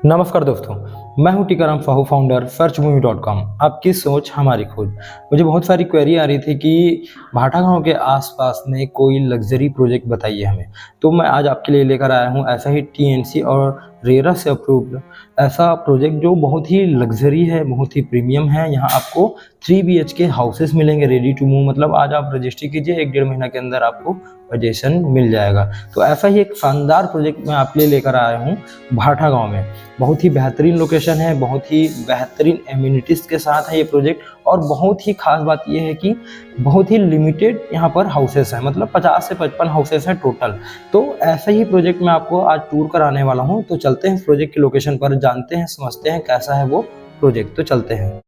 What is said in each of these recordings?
नमस्कार दोस्तों, मैं हूं टीकाराम साहू, फाउंडर सर्चभूमि.com। आपकी सोच हमारी खोज। मुझे बहुत सारी क्वेरी आ रही थी कि भाटा गांव के आसपास में कोई लग्जरी प्रोजेक्ट बताइए हमें। तो मैं आज आपके लिए लेकर आया हूं ऐसा ही टीएनसी और रेरा से अप्रूव्ड ऐसा प्रोजेक्ट जो बहुत ही लग्जरी है, बहुत ही प्रीमियम है। यहाँ आपको 3 BHK हाउसेस मिलेंगे रेडी टू मूव। मतलब आज आप रजिस्ट्री कीजिए, 1-1.5 महीना के अंदर आपको पोजीशन मिल जाएगा। तो ऐसा ही एक शानदार प्रोजेक्ट मैं आपके लिए लेकर आया हूँ भाटा गांव में। बहुत ही बेहतरीन लोकेशन है, बहुत ही बेहतरीन एम्यूनिटीज़ के साथ है ये प्रोजेक्ट। और बहुत ही खास बात ये है कि बहुत ही लिमिटेड यहाँ पर हाउसेस हैं, मतलब 50 से 55 हाउसेस हैं टोटल। तो ऐसा ही प्रोजेक्ट मैं आपको आज टूर कराने वाला हूँ। तो चलते हैं प्रोजेक्ट के लोकेशन पर, जानते हैं, समझते हैं कैसा है वो प्रोजेक्ट। तो चलते हैं।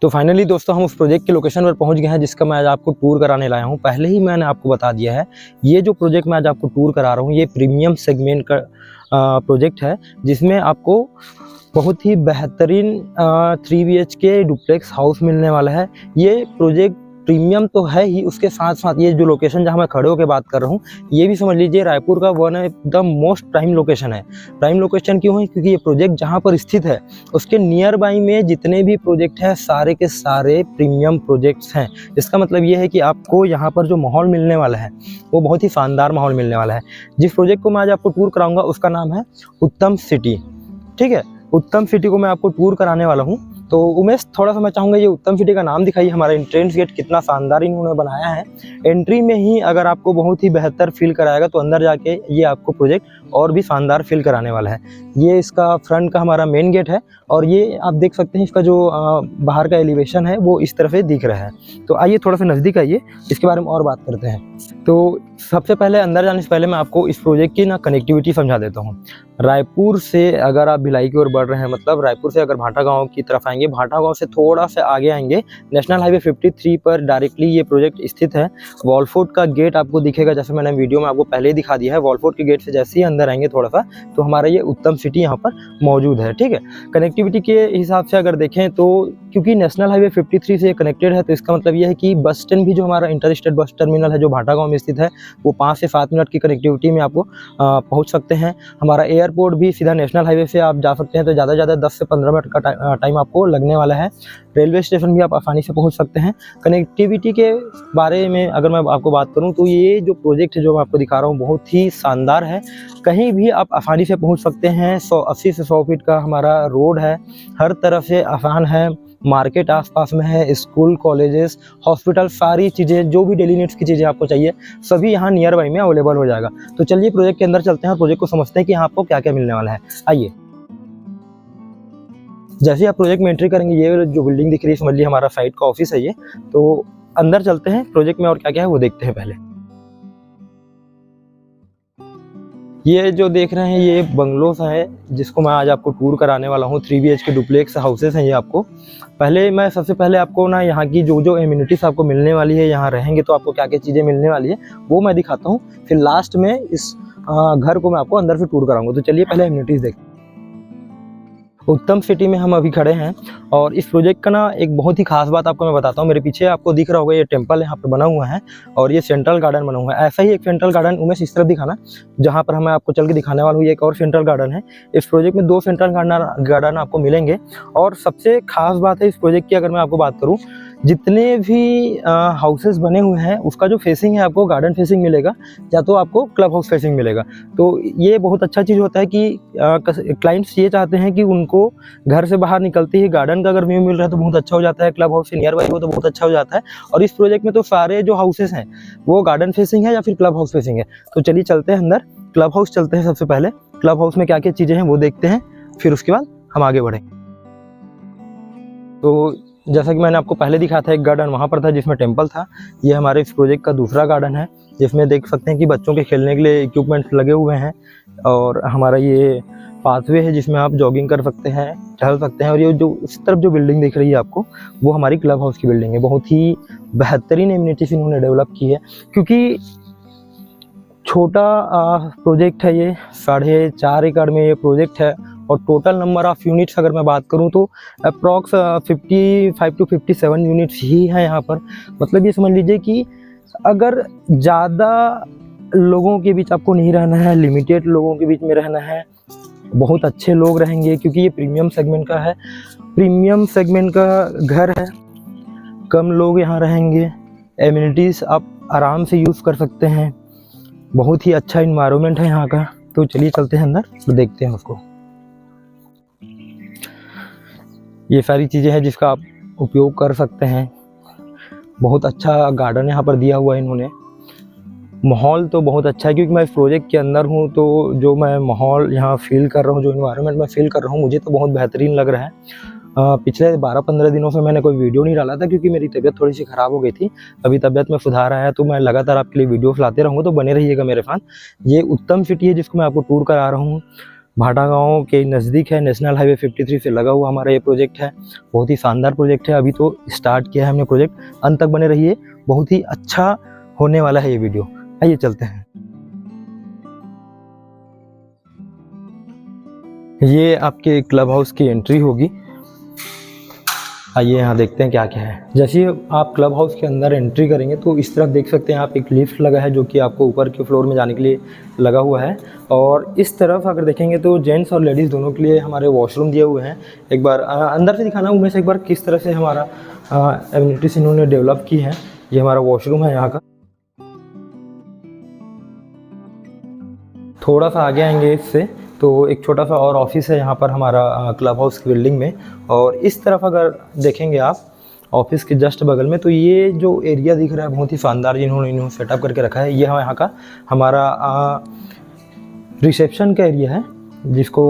तो फाइनली दोस्तों हम उस प्रोजेक्ट के लोकेशन पर पहुंच गए हैं जिसका मैं आज आपको टूर कराने लाया हूं। पहले ही मैंने आपको बता दिया है, ये जो प्रोजेक्ट मैं आज आपको टूर करा रहा हूं ये प्रीमियम सेगमेंट का प्रोजेक्ट है, जिसमें आपको बहुत ही बेहतरीन 3 BHK डुप्लेक्स हाउस मिलने वाला है। ये प्रोजेक्ट प्रीमियम तो है ही, उसके साथ साथ ये जो लोकेशन जहां मैं खड़े होकर बात कर रहा हूँ ये भी समझ लीजिए रायपुर का one of the most prime location है। प्राइम लोकेशन क्यों है? क्योंकि ये प्रोजेक्ट जहां पर स्थित है उसके नियर बाई में जितने भी प्रोजेक्ट हैं सारे के सारे प्रीमियम प्रोजेक्ट्स हैं। इसका मतलब ये है कि आपको यहाँ पर जो माहौल मिलने वाला है वो बहुत ही शानदार माहौल मिलने वाला है। जिस प्रोजेक्ट को मैं आज आपको टूर कराऊंगा उसका नाम है उत्तम सिटी। ठीक है, उत्तम सिटी को मैं आपको टूर कराने वाला हूँ। तो उमेश, थोड़ा सा मैं चाहूँगा ये उत्तम सिटी का नाम दिखाइए। हमारा एंट्रेंस गेट कितना शानदार इन्होंने बनाया है। एंट्री में ही अगर आपको बहुत ही बेहतर फील कराएगा तो अंदर जाके ये आपको प्रोजेक्ट और भी शानदार फील कराने वाला है। ये इसका फ्रंट का हमारा मेन गेट है और ये आप देख सकते हैं इसका जो बाहर का एलिवेशन है वो इस तरफ से दिख रहा है। तो आइए थोड़ा सा नज़दीक आइए, इसके बारे में और बात करते हैं। तो सबसे पहले अंदर जाने से पहले मैं आपको इस प्रोजेक्ट की कनेक्टिविटी समझा देता हूँ। रायपुर से अगर आप भिलाई की ओर बढ़ रहे हैं, मतलब रायपुर से अगर भाटा गांव की तरफ आएंगे, भाटा गांव से थोड़ा से आगे आएंगे, नेशनल हाईवे 53 पर डायरेक्टली ये प्रोजेक्ट स्थित है। वॉलफोर्ट का गेट आपको दिखेगा, जैसे मैंने वीडियो में आपको पहले ही दिखा दिया है। वॉलफोर्ट के गेट से जैसे ही अंदर आएंगे थोड़ा सा तो हमारा ये उत्तम सिटी यहाँ पर मौजूद है। ठीक है, कनेक्टिविटी के हिसाब से अगर देखें तो क्योंकि नेशनल हाईवे 53 से कनेक्टेड है तो इसका मतलब ये है कि बस स्टैंड भी जो हमारा इंटर स्टेट बस टर्मिनल है जो भाटा गांव में स्थित है वो 5 से 7 मिनट की कनेक्टिविटी में आपको पहुंच सकते हैं। हमारा एयरपोर्ट भी सीधा नेशनल हाईवे से आप जा सकते हैं, तो ज़्यादा से ज़्यादा 10 से 15 मिनट का टाइम आपको लगने वाला है। रेलवे स्टेशन भी आप आसानी से पहुंच सकते हैं। कनेक्टिविटी के बारे में अगर मैं आपको बात करूं तो ये जो प्रोजेक्ट है जो मैं आपको दिखा रहा हूं बहुत ही शानदार है। कहीं भी आप आसानी से पहुंच सकते हैं। 80 से 100 फीट का हमारा रोड है, हर तरफ से आसान है। मार्केट आसपास में है, स्कूल, कॉलेजेस, हॉस्पिटल, सारी चीज़ें जो भी डेली नीड्स की चीज़ें आपको चाहिए सभी यहाँ नियर बाई में अवेलेबल हो जाएगा। तो चलिए प्रोजेक्ट के अंदर चलते हैं और प्रोजेक्ट को समझते हैं कि यहाँ आपको क्या क्या मिलने वाला है। आइए, जैसे ही आप प्रोजेक्ट में एंट्री करेंगे ये जो बिल्डिंग दिख रही है समझ लीजिए हमारा साइट का ऑफिस है ये। तो अंदर चलते हैं, प्रोजेक्ट में और क्या क्या है वो देखते हैं। पहले ये जो देख रहे हैं ये बंगलोस है जिसको मैं आज आपको टूर कराने वाला हूँ। 3 BHK डुप्लेक्स हाउसेस हैं ये आपको। पहले मैं सबसे पहले आपको यहाँ की जो एम्यूनिटीज़ आपको मिलने वाली है, यहाँ रहेंगे तो आपको क्या क्या चीज़ें मिलने वाली है वो मैं दिखाता हूँ। फिर लास्ट में इस घर को मैं आपको अंदर से टूर कराऊंगा। तो चलिए पहले एम्यूनिटीज़ देखते हैं। उत्तम सिटी में हम अभी खड़े हैं और इस प्रोजेक्ट का एक बहुत ही खास बात आपको मैं बताता हूँ। मेरे पीछे आपको दिख रहा होगा ये टेंपल यहाँ पर बना हुआ है और ये सेंट्रल गार्डन बना हुआ है। ऐसा ही एक सेंट्रल गार्डन उमेश इस तरफ दिखाना, जहाँ पर मैं आपको चल के दिखाने वाला हूँ। ये एक और सेंट्रल गार्डन है। इस प्रोजेक्ट में 2 सेंट्रल गार्डन आपको मिलेंगे। और सबसे खास बात है इस प्रोजेक्ट की, अगर मैं आपको बात करूँ, जितने भी हाउसेस बने हुए हैं उसका जो फेसिंग है आपको गार्डन फेसिंग मिलेगा या तो आपको क्लब हाउस फेसिंग मिलेगा। तो ये बहुत अच्छा चीज़ होता है कि क्लाइंट्स ये चाहते हैं कि उनको घर से बाहर निकलते ही गार्डन का अगर व्यू मिल रहा है तो बहुत अच्छा हो जाता है। क्लब हाउस से नियर बाई हो तो बहुत अच्छा हो जाता है। और इस प्रोजेक्ट में तो सारे जो हाउसेस हैं वो गार्डन फेसिंग है या फिर क्लब हाउस फेसिंग है। तो चलिए चलते हैं अंदर, क्लब हाउस चलते हैं। सबसे पहले क्लब हाउस में क्या क्या चीज़ें हैं वो देखते हैं, फिर उसके बाद हम आगे बढ़ें। तो जैसा कि मैंने आपको पहले दिखाया था, एक गार्डन वहाँ पर था जिसमें टेम्पल था। ये हमारे इस प्रोजेक्ट का दूसरा गार्डन है, जिसमें देख सकते हैं कि बच्चों के खेलने के लिए इक्विपमेंट्स लगे हुए हैं। और हमारा ये पाथवे है जिसमें आप जॉगिंग कर सकते हैं, टहल सकते हैं। और ये जो इस तरफ जो बिल्डिंग दिख रही है आपको, वो हमारी क्लब हाउस की बिल्डिंग है। बहुत ही बेहतरीन एमिनिटीज इन्होंने डेवलप की है, क्योंकि छोटा प्रोजेक्ट है ये। 4.5 एकड़ में ये प्रोजेक्ट है। और टोटल नंबर ऑफ़ यूनिट्स अगर मैं बात करूं तो अप्रॉक्स 55 to 57 यूनिट्स ही हैं यहाँ पर। मतलब ये समझ लीजिए कि अगर ज़्यादा लोगों के बीच आपको नहीं रहना है, लिमिटेड लोगों के बीच में रहना है, बहुत अच्छे लोग रहेंगे, क्योंकि ये प्रीमियम सेगमेंट का है, प्रीमियम सेगमेंट का घर है, कम लोग यहाँ रहेंगे, एमिनिटीज़ आप आराम से यूज़ कर सकते हैं, बहुत ही अच्छा इन्वायरमेंट है यहाँ का। तो चलिए चलते हैं अंदर तो देखते हैं उसको। ये सारी चीज़ें हैं जिसका आप उपयोग कर सकते हैं। बहुत अच्छा गार्डन यहाँ पर दिया हुआ है इन्होंने। माहौल तो बहुत अच्छा है, क्योंकि मैं इस प्रोजेक्ट के अंदर हूँ, तो जो मैं माहौल यहाँ फील कर रहा हूँ, जो इन्वायरमेंट मैं फील कर रहा हूँ, मुझे तो बहुत बेहतरीन लग रहा है। पिछले 12-15 दिनों से मैंने कोई वीडियो नहीं डाला था, क्योंकि मेरी तबीयत थोड़ी सी ख़राब हो गई थी। अभी तबीयत में सुधार आया है, तो मैं लगातार आपके लिए वीडियोस लाते रहूँगा, तो बने रहिएगा मेरे साथ। ये उत्तम सिटी है जिसको मैं आपको टूर करा रहा हूँ। भाटा गाँव के नज़दीक है, नेशनल हाईवे 53 से लगा हुआ हमारा ये प्रोजेक्ट है। बहुत ही शानदार प्रोजेक्ट है। अभी तो स्टार्ट किया है हमने प्रोजेक्ट, अंत तक बने रहिए, बहुत ही अच्छा होने वाला है ये वीडियो। आइए चलते हैं। ये आपके क्लब हाउस की एंट्री होगी। आइए यहाँ देखते हैं क्या क्या है। जैसे ही आप क्लब हाउस के अंदर एंट्री करेंगे तो इस तरफ देख सकते हैं आप, एक लिफ्ट लगा है जो कि आपको ऊपर के फ्लोर में जाने के लिए लगा हुआ है। और इस तरफ अगर देखेंगे तो जेंट्स और लेडीज़ दोनों के लिए हमारे वॉशरूम दिए हुए हैं। एक बार अंदर से दिखाना हूँ मैं से एक बार किस तरह से हमारा एमिनिटीज़ इन्होंने डेवलप की है। ये हमारा वॉशरूम है यहाँ का। थोड़ा सा आगे आएंगे इससे तो एक छोटा सा और ऑफिस है यहाँ पर हमारा क्लब हाउस की बिल्डिंग में। और इस तरफ अगर देखेंगे आप ऑफिस के जस्ट बगल में, तो ये जो एरिया दिख रहा है बहुत ही शानदार इन्होंने सेटअप करके रखा है। ये यहाँ का हमारा रिसेप्शन का एरिया है, जिसको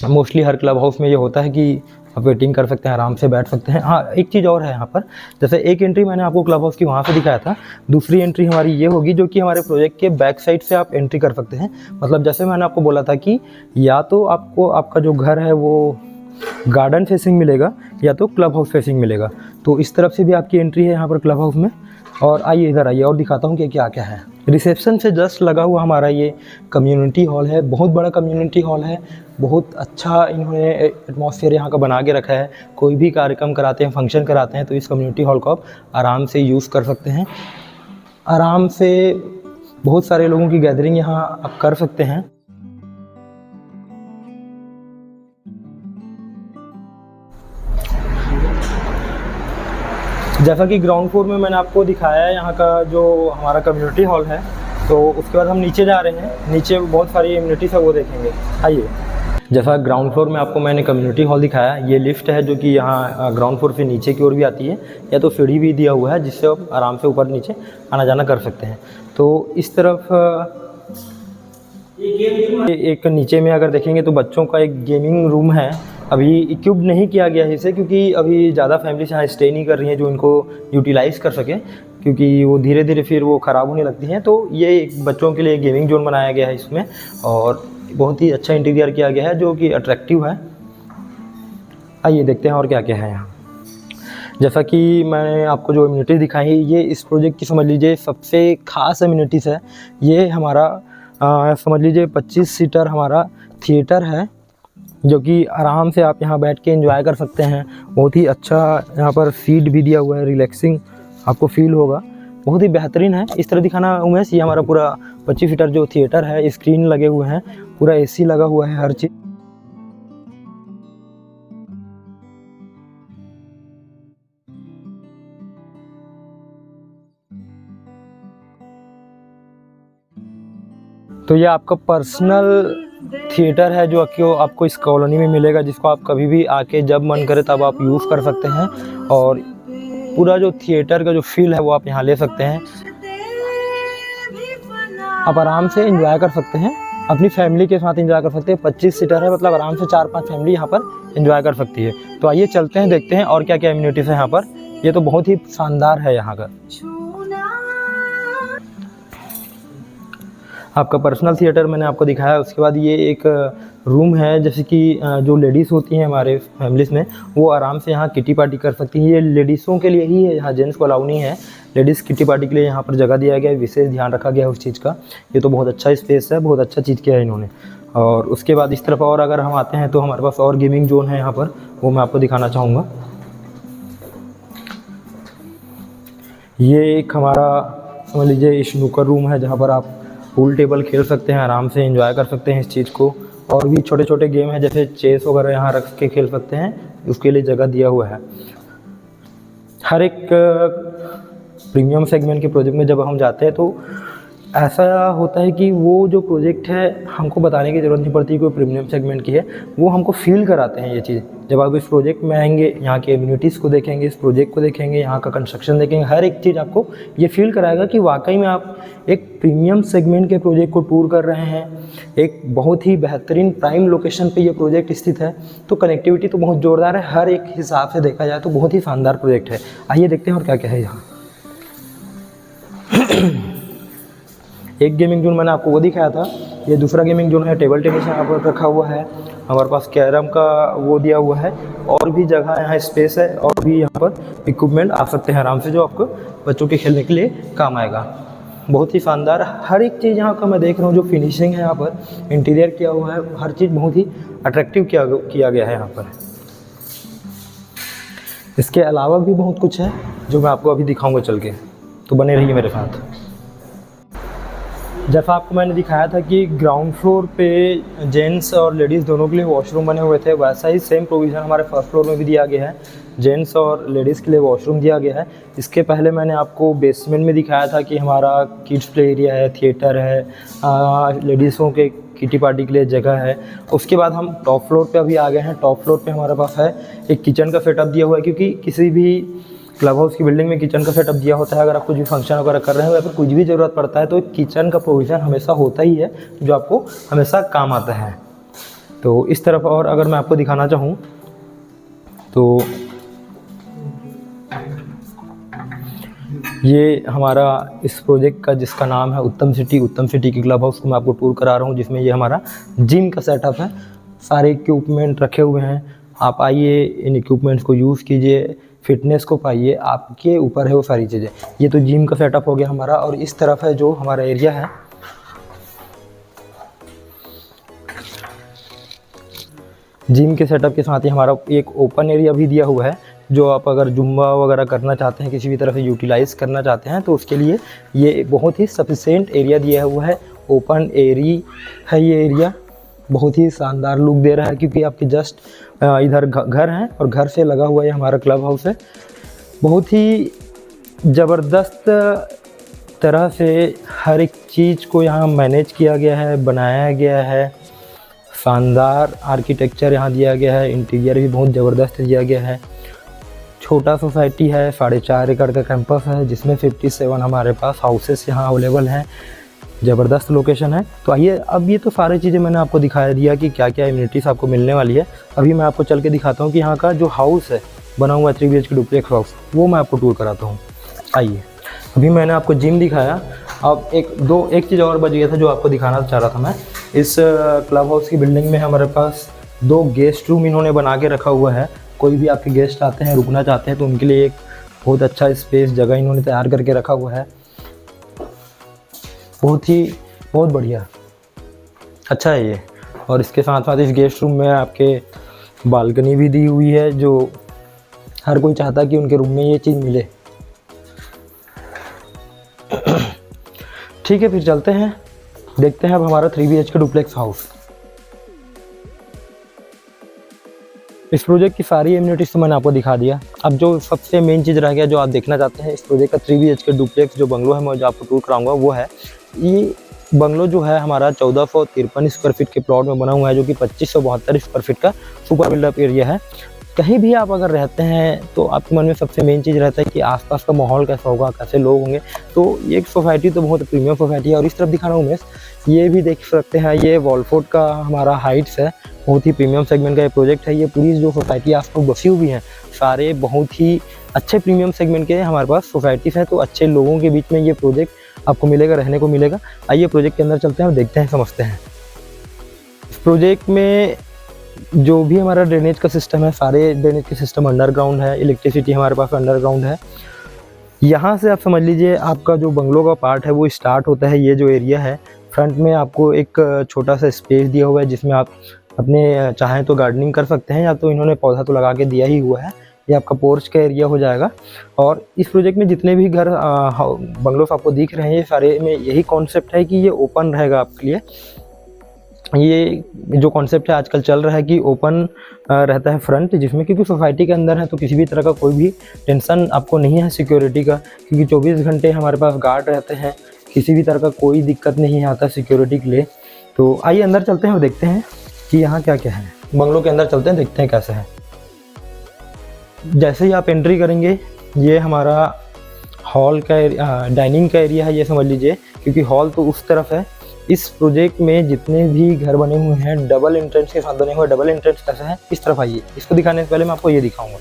मोस्टली हर क्लब हाउस में ये होता है कि आप वेटिंग कर सकते हैं, आराम से बैठ सकते हैं। हाँ, एक चीज़ और है यहाँ पर, जैसे एक एंट्री मैंने आपको क्लब हाउस की वहाँ से दिखाया था, दूसरी एंट्री हमारी ये होगी जो कि हमारे प्रोजेक्ट के बैक साइड से आप एंट्री कर सकते हैं। मतलब जैसे मैंने आपको बोला था कि या तो आपको आपका जो घर है वो गार्डन फेसिंग मिलेगा या तो क्लब हाउस फेसिंग मिलेगा। तो इस तरफ से भी आपकी एंट्री है यहाँ पर क्लब हाउस में। और आइए इधर आइए और दिखाता हूँ कि क्या क्या है। रिसेप्शन से जस्ट लगा हुआ हमारा ये कम्युनिटी हॉल है। बहुत बड़ा कम्युनिटी हॉल है, बहुत अच्छा इन्होंने एटमॉस्फेयर यहाँ का बना के रखा है। कोई भी कार्यक्रम कराते हैं, फंक्शन कराते हैं, तो इस कम्युनिटी हॉल को आप आराम से यूज़ कर सकते हैं। आराम से बहुत सारे लोगों की गैदरिंग यहाँ आप कर सकते हैं। जैसा कि ग्राउंड फ्लोर में मैंने आपको दिखाया है यहाँ का जो हमारा कम्युनिटी हॉल है, तो उसके बाद हम नीचे जा रहे हैं। नीचे बहुत सारी एमिनिटीज़ है, वो देखेंगे। आइए, जैसा ग्राउंड फ्लोर में आपको मैंने कम्युनिटी हॉल दिखाया, ये लिफ्ट है जो कि यहाँ ग्राउंड फ्लोर से नीचे की ओर भी आती है, या तो सीढ़ी भी दिया हुआ है जिससे आप आराम से ऊपर नीचे आना जाना कर सकते हैं। तो इस तरफ एक नीचे में अगर देखेंगे तो बच्चों का एक गेमिंग रूम है। अभी इक्विप नहीं किया गया है इसे, क्योंकि अभी ज़्यादा फैमिलीज यहाँ स्टे नहीं कर रही हैं जो इनको यूटिलाइज़ कर सके, क्योंकि वो धीरे धीरे फिर वो ख़राब होने लगती हैं। तो ये एक बच्चों के लिए गेमिंग जोन बनाया गया है इसमें, और बहुत ही अच्छा इंटीरियर किया गया है जो कि अट्रैक्टिव है। आइए देखते हैं और क्या क्या है यहाँ। जैसा कि मैंने आपको जो एमिनिटीज़ दिखाई, ये इस प्रोजेक्ट की समझ लीजिए सबसे ख़ास एमिनिटीज़ है। ये हमारा समझ लीजिए 25 सीटर हमारा थिएटर है, जो कि आराम से आप यहाँ बैठ के एंजॉय कर सकते हैं। बहुत ही अच्छा यहाँ पर सीट भी दिया हुआ है, रिलैक्सिंग आपको फील होगा, बहुत ही बेहतरीन है। इस तरह दिखाना उमेश, ये हमारा पूरा 25 सीटर जो थिएटर है, स्क्रीन लगे हुए हैं, पूरा एसी लगा हुआ है, हर चीज़। तो ये आपका पर्सनल थिएटर है जो कि आपको इस कॉलोनी में मिलेगा, जिसको आप कभी भी आके जब मन करे तब आप यूज़ कर सकते हैं। और पूरा जो थिएटर का जो फील है वो आप यहाँ ले सकते हैं, आप आराम से एंजॉय कर सकते हैं। अपनी फैमिली के साथ एंजॉय कर सकते हैं। 25 सीटर है, मतलब आराम से 4-5 फैमिली यहाँ पर एंजॉय कर सकती है। तो आइए चलते हैं, देखते हैं और क्या क्या एम्यूनिटीज़ है यहाँ पर। ये तो बहुत ही शानदार है यहाँ का। आपका पर्सनल थिएटर मैंने आपको दिखाया। उसके बाद ये एक रूम है, जैसे कि जो लेडीज़ होती हैं हमारे फैमिलीज़ में, वो आराम से यहाँ किटी पार्टी कर सकती हैं। ये लेडीज़ों के लिए ही है, यहाँ जेंट्स को अलाउ नहीं है। लेडीज़ किटी पार्टी के लिए यहाँ पर जगह दिया गया है, विशेष ध्यान रखा गया है उस चीज़ का। ये तो बहुत अच्छा स्पेस है, बहुत अच्छा चीज़ किया है इन्होंने। और उसके बाद इस तरफ और अगर हम आते हैं तो हमारे पास और गेमिंग जोन है यहाँ पर, वो मैं आपको दिखाना चाहूँगा। ये एक हमारा समझ लीजिए स्नूकर रूम है, जहाँ पर आप पूल टेबल खेल सकते हैं, आराम से एंजॉय कर सकते हैं इस चीज़ को। और भी छोटे छोटे गेम हैं, जैसे चेस वगैरह यहाँ रख के खेल सकते हैं, उसके लिए जगह दिया हुआ है। हर एक प्रीमियम सेगमेंट के प्रोजेक्ट में जब हम जाते हैं तो ऐसा होता है कि वो जो प्रोजेक्ट है हमको बताने की ज़रूरत नहीं पड़ती कोई प्रीमियम सेगमेंट की है, वो हमको फील कराते हैं ये चीज़। जब आप इस प्रोजेक्ट में आएंगे, यहाँ के इम्यूनिटीज़ को देखेंगे, इस प्रोजेक्ट को देखेंगे, यहाँ का कंस्ट्रक्शन देखेंगे, हर एक चीज़ आपको ये फील कराएगा कि वाकई में आप एक प्रीमियम सेगमेंट के प्रोजेक्ट को टूर कर रहे हैं। एक बहुत ही बेहतरीन प्राइम लोकेशन पे ये प्रोजेक्ट स्थित है, तो कनेक्टिविटी तो बहुत ज़ोरदार है। हर एक हिसाब से देखा जाए तो बहुत ही शानदार प्रोजेक्ट है। आइए देखते हैं और क्या क्या है यहाँ। एक गेमिंग जोन मैंने आपको वो दिखाया था, ये दूसरा गेमिंग जोन है। टेबल टेनिस यहाँ पर रखा हुआ है, हमारे पास कैरम का वो दिया हुआ है, और भी जगह यहाँ स्पेस है, और भी यहाँ पर इक्विपमेंट आ सकते हैं आराम से, जो आपको बच्चों के खेलने के लिए काम आएगा। बहुत ही शानदार हर एक चीज़ यहाँ का मैं देख रहा हूँ। जो फिनिशिंग है यहाँ पर, इंटीरियर किया हुआ है, हर चीज़ बहुत ही अट्रैक्टिव किया गया है यहाँ पर। इसके अलावा भी बहुत कुछ है जो मैं आपको अभी दिखाऊँगा चल के, तो बने रहिए मेरे साथ। जैसा आपको मैंने दिखाया था कि ग्राउंड फ्लोर पे जेंट्स और लेडीज़ दोनों के लिए वॉशरूम बने हुए थे, वैसा ही सेम प्रोविज़न हमारे फर्स्ट फ्लोर में भी दिया गया है। जेंट्स और लेडीज़ के लिए वॉशरूम दिया गया है। इसके पहले मैंने आपको बेसमेंट में दिखाया था कि हमारा किड्स प्ले एरिया है, थिएटर है, लेडीज़ों के किटी पार्टी के लिए जगह है। उसके बाद हम टॉप फ्लोर पे अभी आ गए हैं। टॉप फ्लोर पे हमारे पास है एक किचन का सेटअप दिया हुआ है, क्योंकि किसी भी क्लब हाउस की बिल्डिंग में किचन का सेटअप दिया होता है। अगर आप कुछ भी फंक्शन वगैरह कर रहे हैं या फिर कुछ भी ज़रूरत पड़ता है तो किचन का प्रोविज़न हमेशा होता ही है, जो आपको हमेशा काम आता है। तो इस तरफ और अगर मैं आपको दिखाना चाहूँ तो ये हमारा इस प्रोजेक्ट का जिसका नाम है उत्तम सिटी की क्लब हाउस को मैं आपको टूर करा रहा हूँ, जिसमें ये हमारा जिम का सेटअप है। सारे इक्विपमेंट रखे हुए हैं, आप आइए इन इक्विपमेंट्स को यूज़ कीजिए, फिटनेस को पाइए, आपके ऊपर है वो सारी चीज़ें। ये तो जिम का सेटअप हो गया हमारा। और इस तरफ है जो हमारा एरिया है, जिम के सेटअप के साथ ही हमारा एक ओपन एरिया भी दिया हुआ है, जो आप अगर जुम्बा वगैरह करना चाहते हैं, किसी भी तरह से यूटिलाइज़ करना चाहते हैं, तो उसके लिए ये बहुत ही सफिशिएंट एरिया दिया हुआ है। ओपन एरिया है ये एरिया, बहुत ही शानदार लुक दे रहा है, क्योंकि आपके जस्ट इधर घर हैं और घर से लगा हुआ ये हमारा क्लब हाउस है। बहुत ही ज़बरदस्त तरह से हर एक चीज़ को यहाँ मैनेज किया गया है, बनाया गया है। शानदार आर्किटेक्चर यहाँ दिया गया है, इंटीरियर भी बहुत ज़बरदस्त दिया गया है। छोटा सोसाइटी है, 4.5 एकड़ का कैंपस है, जिसमें 57 हमारे पास हाउसेस यहाँ अवेलेबल हैं। ज़बरदस्त लोकेशन है। तो आइए, अब ये तो सारी चीज़ें मैंने आपको दिखा दिया कि क्या क्या इम्यूनिटीज़ आपको मिलने वाली है। अभी मैं आपको चल के दिखाता हूँ कि यहाँ का जो हाउस है बना हुआ है 3 BHK डुप्लेक्स हाउस, वो मैं आपको टूर कराता हूँ। आइए, अभी मैंने आपको जिम दिखाया, अब एक चीज़ और बच गया था जो आपको दिखाना चाह रहा था मैं। इस क्लब हाउस की बिल्डिंग में हमारे पास 2 गेस्ट रूम इन्होंने बना के रखा हुआ है। कोई भी आपके गेस्ट आते हैं, रुकना चाहते हैं, तो उनके लिए एक बहुत अच्छा स्पेस जगह इन्होंने तैयार करके रखा हुआ है। बहुत बढ़िया, अच्छा है ये। और इसके साथ साथ इस गेस्ट रूम में आपके बालकनी भी दी हुई है, जो हर कोई चाहता है कि उनके रूम में ये चीज़ मिले। ठीक है, फिर चलते हैं, देखते हैं अब हमारा 3 BHK डुप्लेक्स हाउस। इस प्रोजेक्ट की सारी इम्यूनिटीज़ तो मैंने आपको दिखा दिया। अब जो सबसे मेन चीज़ रह गया, जो आप देखना चाहते हैं, इस प्रोजेक्ट का 3 BHK डुप्लेक्स जो बंगलो है, मैं जो आपको टूर कराऊंगा वो है। ये बंगलो जो है हमारा 1453 स्क्वायर फीट के प्लॉट में बना हुआ है, जो कि 2572 स्क्वायर फीट का सुपर बिल्डअप एरिया है। कहीं भी आप अगर रहते हैं तो आपके मन में सबसे मेन चीज़ रहता है कि आसपास का माहौल कैसा होगा, कैसे लोग होंगे। तो ये सोसाइटी तो बहुत प्रीमियम सोसाइटी है। और इस तरफ दिखा रहा हूँ उमेश, ये भी देख सकते हैं, ये वॉलफोर्ड का हमारा हाइट्स है, बहुत ही प्रीमियम सेगमेंट का ये प्रोजेक्ट है। ये पूरी जो सोसाइटी आसपास बसी हुई है सारे बहुत ही अच्छे प्रीमियम सेगमेंट के हमारे पास सोसाइटीज़ हैं। तो अच्छे लोगों के बीच में ये प्रोजेक्ट आपको मिलेगा, रहने को मिलेगा। आइए प्रोजेक्ट के अंदर चलते हैं और देखते हैं, समझते हैं। इस प्रोजेक्ट में जो भी हमारा ड्रेनेज का सिस्टम है, सारे ड्रेनेज के सिस्टम अंडरग्राउंड है। इलेक्ट्रिसिटी हमारे पास अंडरग्राउंड है। यहाँ से आप समझ लीजिए आपका जो बंगलों का पार्ट है वो स्टार्ट होता है। ये जो एरिया है फ्रंट में आपको एक छोटा सा स्पेस दिया हुआ है जिसमें आप अपने चाहें तो गार्डनिंग कर सकते हैं, या तो इन्होंने पौधा तो लगा के दिया ही हुआ है। ये आपका पोर्च का एरिया हो जाएगा। और इस प्रोजेक्ट में जितने भी घर बंगलोस आपको दिख रहे हैं, ये सारे में यही कॉन्सेप्ट है कि ये ओपन रहेगा आपके लिए। ये जो कॉन्सेप्ट है आजकल चल रहा है कि ओपन रहता है फ्रंट, जिसमें क्योंकि सोसाइटी के अंदर है तो किसी भी तरह का कोई भी टेंशन आपको नहीं है सिक्योरिटी का, क्योंकि 24 घंटे हमारे पास गार्ड रहते हैं। किसी भी तरह का कोई दिक्कत नहीं आता सिक्योरिटी के लिए। तो आइए अंदर चलते हैं और देखते हैं कि यहाँ क्या क्या है। बंगलों के अंदर चलते हैं, देखते हैं कैसे है। जैसे ही आप एंट्री करेंगे, ये हमारा हॉल का डाइनिंग का एरिया है, ये समझ लीजिए, क्योंकि हॉल तो उस तरफ है। इस प्रोजेक्ट में जितने भी घर बने हुए हैं डबल एंट्रेंस के साथ बने हुए। डबल एंट्रेंस कैसे है, इस तरफ आइए। इसको दिखाने से पहले मैं आपको ये दिखाऊंगा।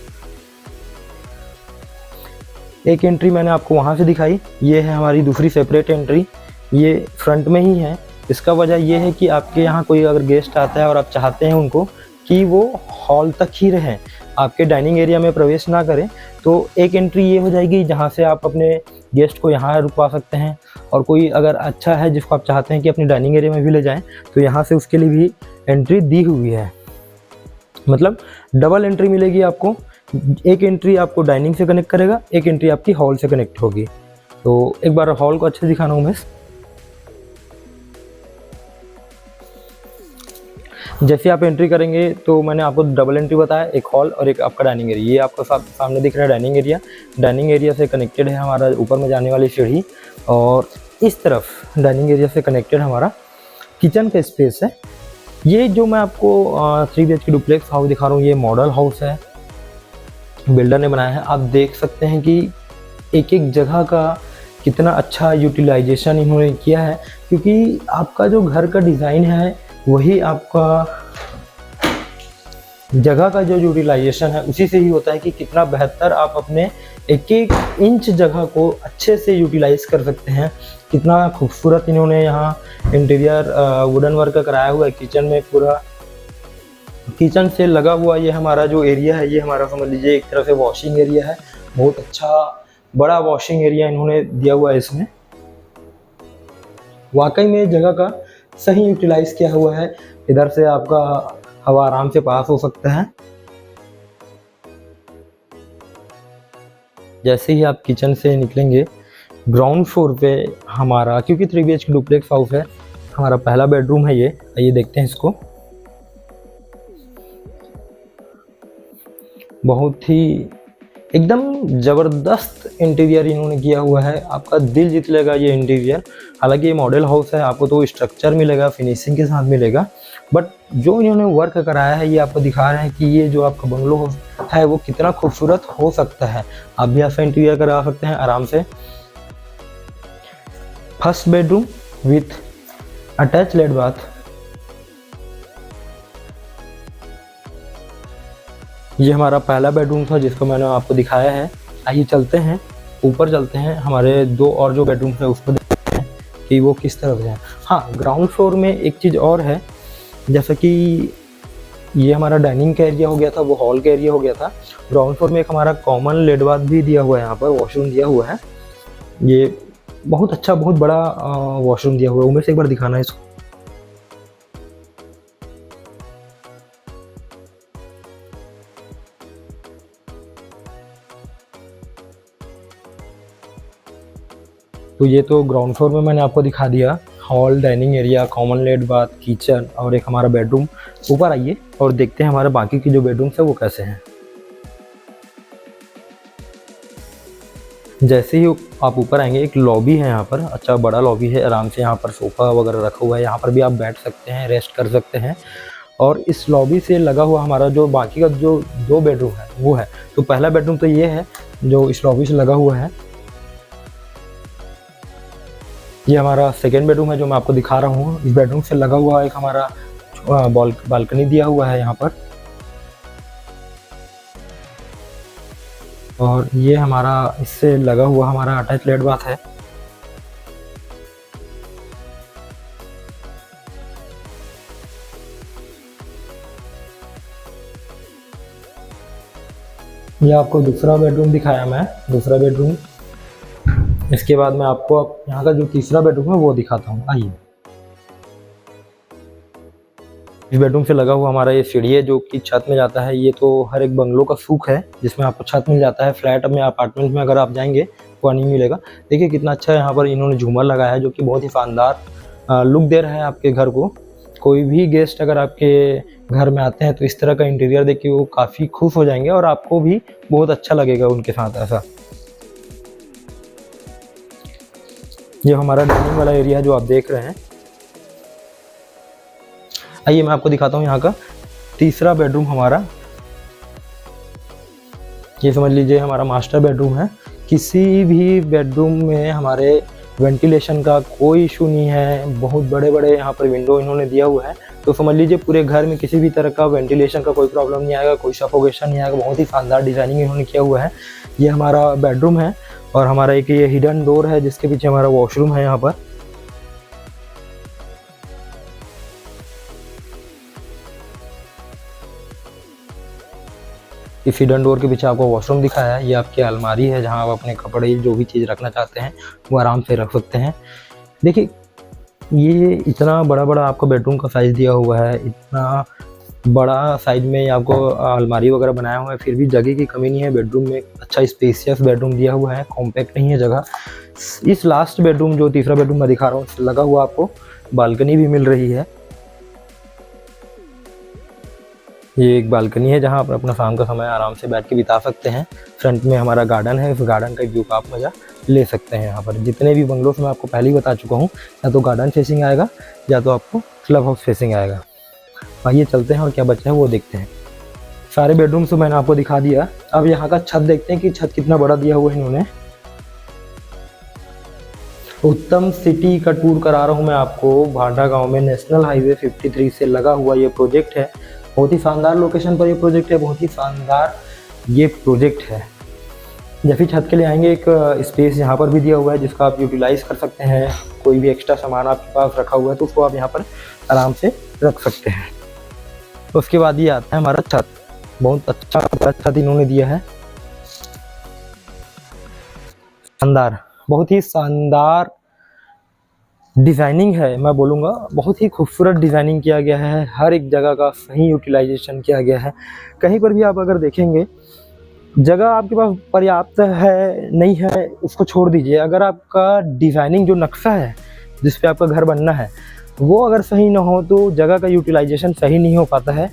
एक एंट्री मैंने आपको वहाँ से दिखाई, ये है हमारी दूसरी सेपरेट एंट्री, ये फ्रंट में ही है। इसका वजह ये है कि आपके यहाँ कोई अगर गेस्ट आता है और आप चाहते हैं उनको कि वो हॉल तक ही रहें, आपके डाइनिंग एरिया में प्रवेश ना करें, तो एक एंट्री ये हो जाएगी जहाँ से आप अपने गेस्ट को यहाँ रुकवा सकते हैं। और कोई अगर अच्छा है जिसको आप चाहते हैं कि अपने डाइनिंग एरिया में भी ले जाएं, तो यहाँ से उसके लिए भी एंट्री दी हुई है। मतलब डबल एंट्री मिलेगी आपको। एक एंट्री आपको डाइनिंग से कनेक्ट करेगा, एक एंट्री आपकी हॉल से कनेक्ट होगी। तो एक बार हॉल को अच्छे से दिखाना हूँ मैं। जैसे आप एंट्री करेंगे तो मैंने आपको डबल एंट्री बताया, एक हॉल और एक आपका डाइनिंग एरिया। ये आपको सामने दिख रहा है डाइनिंग एरिया। डाइनिंग एरिया से कनेक्टेड है हमारा ऊपर में जाने वाली सीढ़ी, और इस तरफ डाइनिंग एरिया से कनेक्टेड हमारा किचन का स्पेस है। ये जो मैं आपको 3 BHK डुप्लेक्स हाउस दिखा रहा हूँ, ये मॉडल हाउस है, बिल्डर ने बनाया है। आप देख सकते हैं कि एक एक जगह का कितना अच्छा यूटिलाइजेशन इन्होंने किया है, क्योंकि आपका जो घर का डिज़ाइन है वही आपका जगह का जो यूटिलाइजेशन है उसी से ही होता है कि कितना बेहतर आप अपने एक एक इंच जगह को अच्छे से यूटिलाइज कर सकते हैं। कितना खूबसूरत इन्होंने यहाँ इंटीरियर वुडन वर्क का कराया हुआ है। किचन में पूरा किचन से लगा हुआ ये हमारा जो एरिया है, ये हमारा समझ लीजिए एक तरह से वॉशिंग एरिया है। बहुत अच्छा बड़ा वॉशिंग एरिया इन्होंने दिया हुआ है इसमें। वाकई में जगह का सही यूटिलाइज किया हुआ है। इधर से आपका हवा आराम से पास हो सकता है। जैसे ही आप किचन से निकलेंगे, ग्राउंड फ्लोर पे हमारा, क्योंकि 3 BHK डुप्लेक्स हाउस है, हमारा पहला बेडरूम है ये। आइए देखते हैं इसको। बहुत ही एकदम ज़बरदस्त इंटीरियर इन्होंने किया हुआ है, आपका दिल जीत लेगा ये इंटीरियर। हालांकि ये मॉडल हाउस है, आपको तो स्ट्रक्चर मिलेगा, फिनिशिंग के साथ मिलेगा, बट जो इन्होंने वर्क कराया है ये आपको दिखा रहे हैं कि ये जो आपका बंगलो है वो कितना खूबसूरत हो सकता है। आप भी ऐसा इंटीरियर करा सकते हैं आराम से। First bedroom with attached bath. ये हमारा पहला बेडरूम था जिसको मैंने आपको दिखाया है। आइए चलते हैं ऊपर, चलते हैं हमारे 2 और जो बेडरूम है उसको देखते हैं कि वो किस तरफ है। हाँ, ग्राउंड फ्लोर में एक चीज़ और है, जैसा कि ये हमारा डाइनिंग का एरिया हो गया था, वो हॉल का एरिया हो गया था। ग्राउंड फ्लोर में एक हमारा कॉमन लेड बाथ भी दिया हुआ है, यहाँ पर वॉशरूम दिया हुआ है। ये बहुत अच्छा, बहुत बड़ा वॉशरूम दिया हुआ है। उमें से एक बार दिखाना है इसको। तो ये तो ग्राउंड फ्लोर में मैंने आपको दिखा दिया, हॉल, डाइनिंग एरिया, कॉमन लेड बाथ, किचन और एक हमारा बेडरूम। ऊपर आइए और देखते हैं हमारे बाकी की जो बेडरूम्स है वो कैसे हैं। जैसे ही आप ऊपर आएंगे, एक लॉबी है यहाँ पर, अच्छा बड़ा लॉबी है, आराम से यहाँ पर सोफ़ा वगैरह रखा हुआ है, यहाँ पर भी आप बैठ सकते हैं, रेस्ट कर सकते हैं। और इस लॉबी से लगा हुआ हमारा जो बाकी का जो 2 बेडरूम है वो है। तो पहला बेडरूम तो ये है जो इस लॉबी से लगा हुआ है। ये हमारा सेकेंड बेडरूम है जो मैं आपको दिखा रहा हूँ। इस बेडरूम से लगा हुआ एक हमारा बालकनी दिया हुआ है यहाँ पर, और ये हमारा इससे लगा हुआ हमारा अटैच लेट बाथ है। ये आपको दूसरा बेडरूम दिखाया मैं, दूसरा बेडरूम। इसके बाद मैं आपको यहाँ का जो तीसरा बेडरूम है वो दिखाता हूँ। आइए, इस बेडरूम से लगा हुआ हमारा ये सीढ़ी है जो कि छत में जाता है। ये तो हर एक बंगलो का सुख है जिसमें आपको छत मिल जाता है। फ्लैट में, अपार्टमेंट में अगर आप जाएंगे तो नहीं मिलेगा। देखिए कितना अच्छा यहाँ पर इन्होंने झूमर लगाया है जो कि बहुत ही शानदार लुक दे रहा है आपके घर को। कोई भी गेस्ट अगर आपके घर में आते हैं तो इस तरह का इंटीरियर देख के वो काफ़ी खुश हो जाएंगे और आपको भी बहुत अच्छा लगेगा उनके साथ ऐसा। ये हमारा डाइनिंग वाला एरिया है जो आप देख रहे हैं। आइए मैं आपको दिखाता हूँ यहाँ का तीसरा बेडरूम हमारा। ये समझ लीजिए हमारा मास्टर बेडरूम है। किसी भी बेडरूम में हमारे वेंटिलेशन का कोई इशू नहीं है। बहुत बड़े बड़े यहाँ पर विंडो इन्होंने दिया हुआ है, तो समझ लीजिए पूरे घर में किसी भी तरह का वेंटिलेशन का कोई प्रॉब्लम नहीं आएगा, कोई सफोकेशन नहीं आएगा। बहुत ही शानदार डिजाइनिंग इन्होंने किया हुआ है। ये हमारा बेडरूम है और हमारा एक ये हिडन डोर है जिसके पीछे हमारा वॉशरूम है। यहाँ पर इस हिडन डोर के पीछे आपको वॉशरूम दिखाया है। ये आपकी अलमारी है जहां आप अपने कपड़े जो भी चीज़ रखना चाहते हैं वो आराम से रख सकते हैं। देखिए ये इतना बड़ा बड़ा आपको बेडरूम का साइज़ दिया हुआ है। इतना बड़ा साइज में आपको अलमारी वगैरह बनाया हुआ है, फिर भी जगह की कमी नहीं है। बेडरूम में अच्छा स्पेसियस बेडरूम दिया हुआ है, कॉम्पैक्ट नहीं है जगह। इस लास्ट बेडरूम जो तीसरा बेडरूम मैं दिखा रहा हूँ लगा हुआ आपको बालकनी भी मिल रही है। ये एक बालकनी है जहां आप अपना शाम का समय आराम से बैठ के बिता सकते हैं। फ्रंट में हमारा गार्डन है, उस गार्डन का व्यू का आप मज़ा ले सकते हैं। यहाँ पर जितने भी बंगलोस मैं आपको पहले ही बता चुका हूँ, या तो गार्डन फेसिंग आएगा या तो आपको क्लब हाउस फेसिंग आएगा। आइए चलते हैं और क्या बचा है वो देखते हैं। सारे बेडरूम्स तो मैंने आपको दिखा दिया। अब यहाँ का छत देखते हैं कि छत कितना बड़ा दिया हुआ है इन्होंने। उत्तम सिटी का टूर करा रहा हूँ मैं आपको। भाटा गाँव में नेशनल हाईवे 53 से लगा हुआ ये प्रोजेक्ट है। बहुत ही शानदार लोकेशन पर ये प्रोजेक्ट है, बहुत ही शानदार ये प्रोजेक्ट है। जब भी छत के लिए आएंगे, एक स्पेस यहाँ पर भी दिया हुआ है जिसका आप यूटिलाइज कर सकते हैं। कोई भी एक्स्ट्रा सामान आपके पास रखा हुआ है तो उसको आप यहाँ पर आराम से रख सकते हैं। तो उसके बाद ये आता है हमारा छत। बहुत अच्छा छत इन्होंने दिया है, शानदार, बहुत ही शानदार डिज़ाइनिंग है। मैं बोलूँगा बहुत ही खूबसूरत डिज़ाइनिंग किया गया है। हर एक जगह का सही यूटिलाइजेशन किया गया है। कहीं पर भी आप अगर देखेंगे जगह आपके पास पर्याप्त है नहीं है उसको छोड़ दीजिए, अगर आपका डिज़ाइनिंग जो नक्शा है जिस पे आपका घर बनना है वो अगर सही ना हो तो जगह का यूटिलाइजेशन सही नहीं हो पाता है।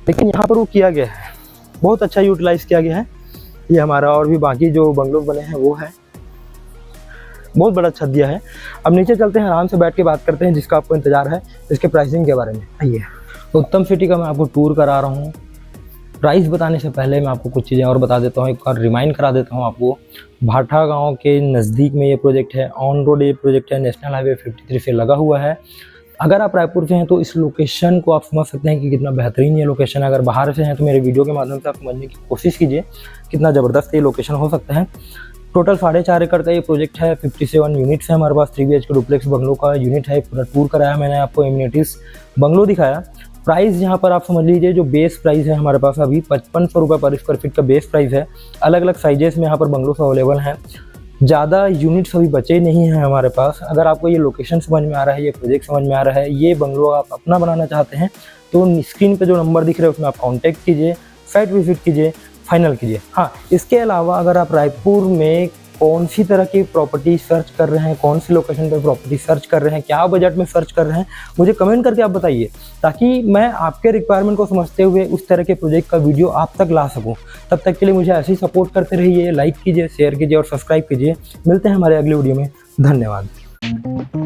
लेकिन यहाँ पर वो किया गया है, बहुत अच्छा यूटिलाइज किया गया है। ये हमारा और भी बाकी जो बंगलोज बने हैं वो है। बहुत बड़ा छत दिया है। अब नीचे चलते हैं, आराम से बैठ के बात करते हैं जिसका आपको इंतजार है, इसके प्राइसिंग के बारे में। आइए, उत्तम सिटी का मैं आपको टूर करा रहा हूँ। प्राइस बताने से पहले मैं आपको कुछ चीज़ें और बता देता हूँ, एक बार रिमाइंड करा देता हूँ आपको। भाटा गांव के नज़दीक में ये प्रोजेक्ट है, ऑन रोड ये प्रोजेक्ट है, नेशनल हाईवे 53 से लगा हुआ है। अगर आप रायपुर से हैं तो इस लोकेशन को आप समझ सकते हैं कि कितना बेहतरीन ये लोकेशन है। अगर बाहर से हैं तो मेरे वीडियो के माध्यम से आप समझने की कोशिश कीजिए कितना ज़बरदस्त ये लोकेशन हो सकता है। टोटल 4.5 एकड़ का ये प्रोजेक्ट है। 57 यूनिट्स है हमारे पास। 3 BHK डुप्लेक्स बंगलो का यूनिट है। पूरा टूर कराया मैंने आपको, एमिनिटीज़ बंगलो दिखाया। प्राइस यहाँ पर आप समझ लीजिए जो बेस प्राइस है हमारे पास अभी 5500 रुपये पर स्क्वायर फीट का बेस प्राइस है। अलग अलग साइजेस में यहाँ पर बंगलोस अवेलेबल हैं। ज़्यादा यूनिट्स अभी बचे नहीं हैं हमारे पास। अगर आपको ये लोकेशन समझ में आ रहा है, ये प्रोजेक्ट समझ में आ रहा है, ये बंगलो आप अपना बनाना चाहते हैं तो स्क्रीन पे जो नंबर दिख रहे हैं उसमें आप कांटेक्ट कीजिए, साइट विजिट कीजिए, फाइनल कीजिए। हाँ, इसके अलावा अगर आप रायपुर में कौन सी तरह की प्रॉपर्टी सर्च कर रहे हैं, कौन सी लोकेशन पर प्रॉपर्टी सर्च कर रहे हैं, क्या बजट में सर्च कर रहे हैं, मुझे कमेंट करके आप बताइए ताकि मैं आपके रिक्वायरमेंट को समझते हुए उस तरह के प्रोजेक्ट का वीडियो आप तक ला सकूं। तब तक के लिए मुझे ऐसे ही सपोर्ट करते रहिए, लाइक कीजिए, शेयर कीजिए और सब्सक्राइब कीजिए। मिलते हैं हमारे अगले वीडियो में। धन्यवाद।